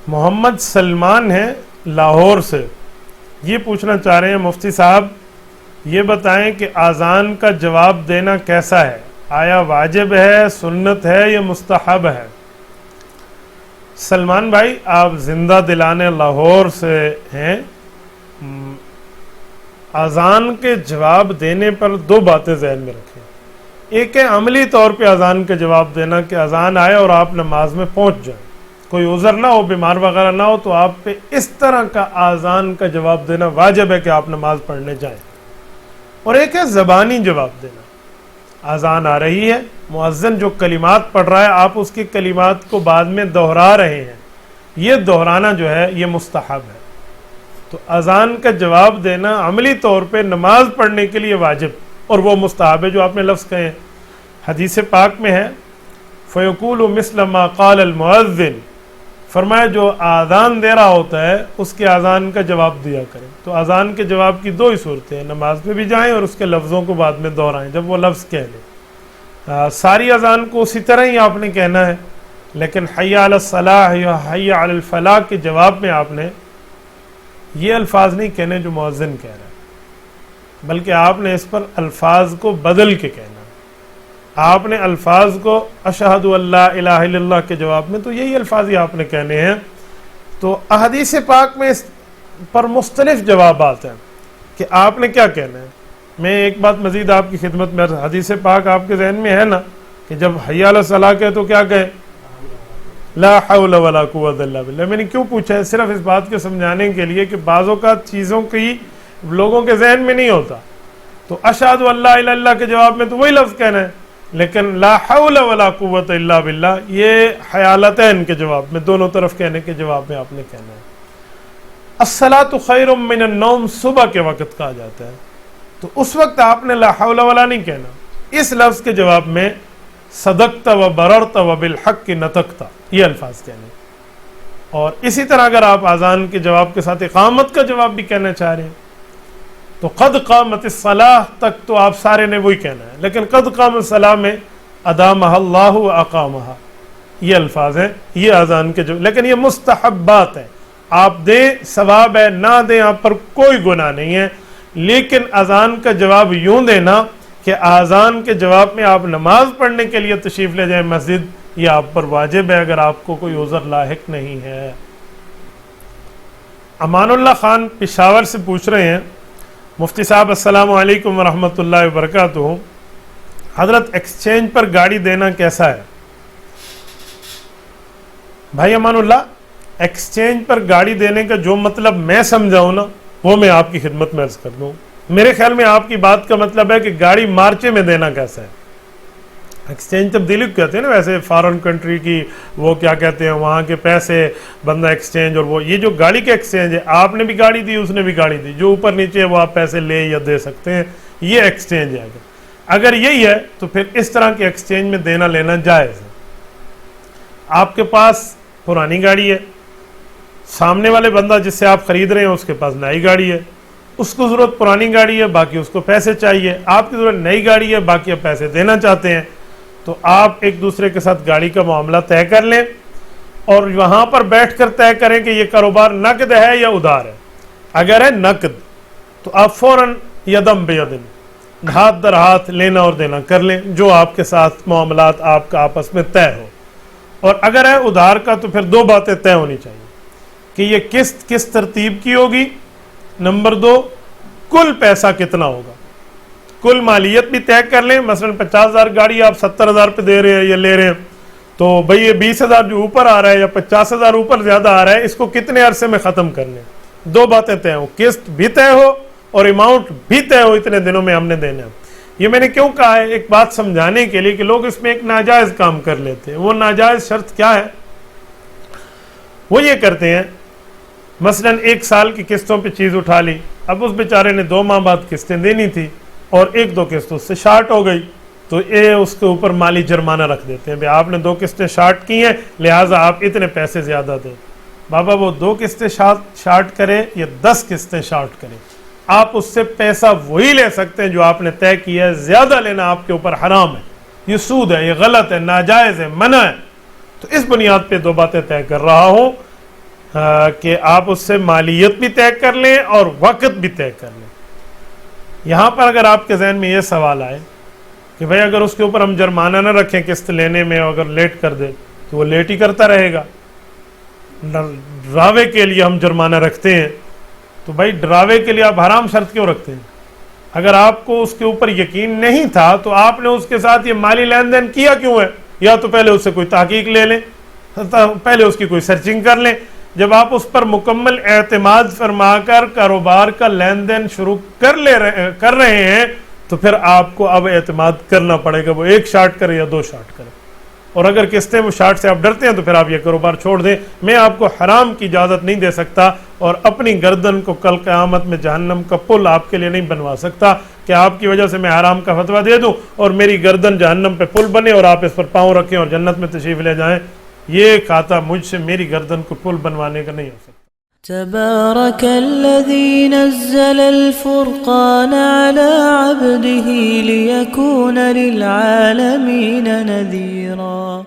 محمد سلمان ہیں لاہور سے، یہ پوچھنا چاہ رہے ہیں مفتی صاحب یہ بتائیں کہ اذان کا جواب دینا کیسا ہے، آیا واجب ہے، سنت ہے یا مستحب ہے؟ سلمان بھائی آپ زندہ دلانے لاہور سے ہیں، اذان کے جواب دینے پر دو باتیں ذہن میں رکھیں۔ ایک ہے عملی طور پہ اذان کا جواب دینا کہ اذان آئے اور آپ نماز میں پہنچ جائیں، کوئی عذر نہ ہو، بیمار وغیرہ نہ ہو، تو آپ پہ اس طرح کا اذان کا جواب دینا واجب ہے کہ آپ نماز پڑھنے جائیں۔ اور ایک ہے زبانی جواب دینا، اذان آ رہی ہے، مؤذن جو کلمات پڑھ رہا ہے آپ اس کی کلمات کو بعد میں دہرا رہے ہیں، یہ دہرانا جو ہے یہ مستحب ہے۔ تو اذان کا جواب دینا عملی طور پہ نماز پڑھنے کے لیے واجب اور وہ مستحب ہے جو آپ نے لفظ کہے ہیں۔ حدیث پاک میں ہے فَيَقُولُ مِثْلَ مَا قَالَ الْمُؤَذِّنُ، فرمایا جو اذان دے رہا ہوتا ہے اس کے اذان کا جواب دیا کریں۔ تو اذان کے جواب کی دو ہی صورتیں ہیں، نماز میں بھی جائیں اور اس کے لفظوں کو بعد میں دہرائیں جب وہ لفظ کہہ لیں۔ ساری اذان کو اسی طرح ہی آپ نے کہنا ہے، لیکن حی علی الصلاح یا حی علی الفلاح کے جواب میں آپ نے یہ الفاظ نہیں کہنے جو مؤذن کہہ رہا ہے، بلکہ آپ نے اس پر الفاظ کو بدل کے کہنا ہے۔ آپ نے الفاظ کو اشہد ان لا الہ الا اللہ کے جواب میں تو یہی الفاظ ہی آپ نے کہنے ہیں۔ تو احادیث پاک میں اس پر مختلف جوابات ہیں کہ آپ نے کیا کہنا ہے۔ میں ایک بات مزید آپ کی خدمت میں، حدیث پاک آپ کے ذہن میں ہے نا کہ جب حی علی الصلاح کہے تو کیا کہے؟ لا حول ولا قوت الا باللہ۔ میں نے کیوں پوچھا ہے؟ صرف اس بات کو سمجھانے کے لیے کہ بعض اوقات چیزوں کی لوگوں کے ذہن میں نہیں ہوتا، تو اشہد ان لا الہ الا اللہ کے جواب میں تو وہی لفظ کہنا ہے، لیکن لا حول ولا قوت الا باللہ یہ حیالتین کے جواب میں، دونوں طرف کہنے کے جواب میں آپ نے کہنا ہے۔ الصلاۃ خیر من النوم صبح کے وقت کہا جاتا ہے، تو اس وقت آپ نے لا حول ولا نہیں کہنا، اس لفظ کے جواب میں صدقت و بررت و بالحق نطقت یہ الفاظ کہنے۔ اور اسی طرح اگر آپ اذان کے جواب کے ساتھ اقامت کا جواب بھی کہنا چاہ رہے ہیں تو قد قامت الصلاح تک تو آپ سارے نے وہی کہنا ہے، لیکن قد قامت الصلاح میں ادامہ اللہ و اقامہ یہ الفاظ ہیں، یہ اذان کے جو، لیکن یہ مستحبات ہیں، آپ دیں ثواب ہے، نہ دیں آپ پر کوئی گناہ نہیں ہے۔ لیکن اذان کا جواب یوں دینا کہ اذان کے جواب میں آپ نماز پڑھنے کے لیے تشریف لے جائیں مسجد، یہ آپ پر واجب ہے اگر آپ کو کوئی عذر لاحق نہیں ہے۔ امان اللہ خان پشاور سے پوچھ رہے ہیں مفتی صاحب السلام علیکم ورحمۃ اللہ وبرکاتہ، حضرت ایکسچینج پر گاڑی دینا کیسا ہے؟ بھائی امان اللہ، ایکسچینج پر گاڑی دینے کا جو مطلب میں سمجھاؤں نا وہ میں آپ کی خدمت میں عرض کر دوں۔ میرے خیال میں آپ کی بات کا مطلب ہے کہ گاڑی مارچے میں دینا کیسا ہے۔ ایکسچینج تبدیلی کہتے ہیں نا، ویسے فارن کنٹری کی وہ کیا کہتے ہیں وہاں کے پیسے بندہ ایکسچینج، اور وہ یہ جو گاڑی کے ایکسچینج ہے، آپ نے بھی گاڑی دی اس نے بھی گاڑی دی، جو اوپر نیچے ہے وہ آپ پیسے لے یا دے سکتے ہیں، یہ ایکسچینج ہے۔ اگر یہی ہے تو پھر اس طرح کے ایکسچینج میں دینا لینا جائز ہے۔ آپ کے پاس پرانی گاڑی ہے، سامنے والے بندہ جس سے آپ خرید رہے ہیں اس کے پاس نئی گاڑی ہے، اس کو ضرورت پرانی گاڑی ہے، باقی اس کو پیسے چاہیے، آپ کی ضرورت نئی گاڑی ہے، باقی آپ پیسے دینا چاہتے ہیں، تو آپ ایک دوسرے کے ساتھ گاڑی کا معاملہ طے کر لیں اور وہاں پر بیٹھ کر طے کریں کہ یہ کاروبار نقد ہے یا ادھار ہے۔ اگر ہے نقد تو آپ فوراً یدم بیدم ہاتھ در ہاتھ لینا اور دینا کر لیں، جو آپ کے ساتھ معاملات آپ کا آپس میں طے ہو۔ اور اگر ہے ادھار کا تو پھر دو باتیں طے ہونی چاہیے کہ یہ قسط کس ترتیب کی ہوگی، نمبر دو کل پیسہ کتنا ہوگا، کل مالیت بھی طے کر لیں۔ مثلا 50,000 گاڑی آپ 70,000 پہ دے رہے ہیں یا لے رہے ہیں، تو بھئی یہ 20,000 جو اوپر آ رہا ہے یا 50,000 اوپر زیادہ آ رہا ہے، اس کو کتنے عرصے میں ختم کرنے، دو باتیں طے ہو، قسط بھی طے ہو اور اماؤنٹ بھی طے ہو، اتنے دنوں میں ہم نے دینا ہے۔ یہ میں نے کیوں کہا ہے؟ ایک بات سمجھانے کے لیے کہ لوگ اس میں ایک ناجائز کام کر لیتے ہیں۔ وہ ناجائز شرط کیا ہے؟ وہ یہ کرتے ہیں مثلا 1 سال کی قسطوں پہ چیز اٹھا لی، اب اس بیچارے نے 2 ماہ بعد قسطیں دینی تھی اور 1-2 قسط اس سے شارٹ ہو گئی، تو یہ اس کے اوپر مالی جرمانہ رکھ دیتے ہیں، بھئی آپ نے 2 قسطیں شارٹ کی ہیں لہٰذا آپ اتنے پیسے زیادہ دیں۔ بابا وہ 2 قسطیں شارٹ کرے یا 10 قسطیں شارٹ کرے، آپ اس سے پیسہ وہی لے سکتے ہیں جو آپ نے طے کیا ہے، زیادہ لینا آپ کے اوپر حرام ہے، یہ سود ہے، یہ غلط ہے، ناجائز ہے، منع ہے۔ تو اس بنیاد پہ 2 باتیں طے کر رہا ہوں، کہ آپ اس سے مالیت بھی طے کر لیں اور وقت بھی طے کر لیں. یہاں پر اگر آپ کے ذہن میں یہ سوال آئے کہ بھئی اگر اس کے اوپر ہم جرمانہ نہ رکھیں قسط لینے میں، اگر لیٹ کر دے تو وہ لیٹ ہی کرتا رہے گا، ڈراوے کے لیے ہم جرمانہ رکھتے ہیں، تو بھائی ڈراوے کے لیے آپ حرام شرط کیوں رکھتے ہیں؟ اگر آپ کو اس کے اوپر یقین نہیں تھا تو آپ نے اس کے ساتھ یہ مالی لین دین کیا کیوں ہے؟ یا تو پہلے اس سے کوئی تحقیق لے لیں، پہلے اس کی کوئی سرچنگ کر لیں. جب آپ اس پر مکمل اعتماد فرما کر کاروبار کا لین دین شروع کر رہے ہیں تو پھر آپ کو اب اعتماد کرنا پڑے گا، وہ ایک شارٹ کرے یا دو شارٹ کرے. اور اگر قسطیں وہ شارٹ سے آپ ڈرتے ہیں تو پھر آپ یہ کاروبار چھوڑ دیں. میں آپ کو حرام کی اجازت نہیں دے سکتا اور اپنی گردن کو کل قیامت میں جہنم کا پل آپ کے لیے نہیں بنوا سکتا کہ آپ کی وجہ سے میں حرام کا فتویٰ دے دوں اور میری گردن جہنم پہ پل بنے اور آپ اس پر پاؤں رکھیں اور جنت میں تشریف لے جائیں. یہ کھاتا مجھ سے میری گردن کو پل بنوانے کا نہیں ہو سکتا. تبارك الذي نزل الفرقان على عبده ليكون للعالمين نذيرا.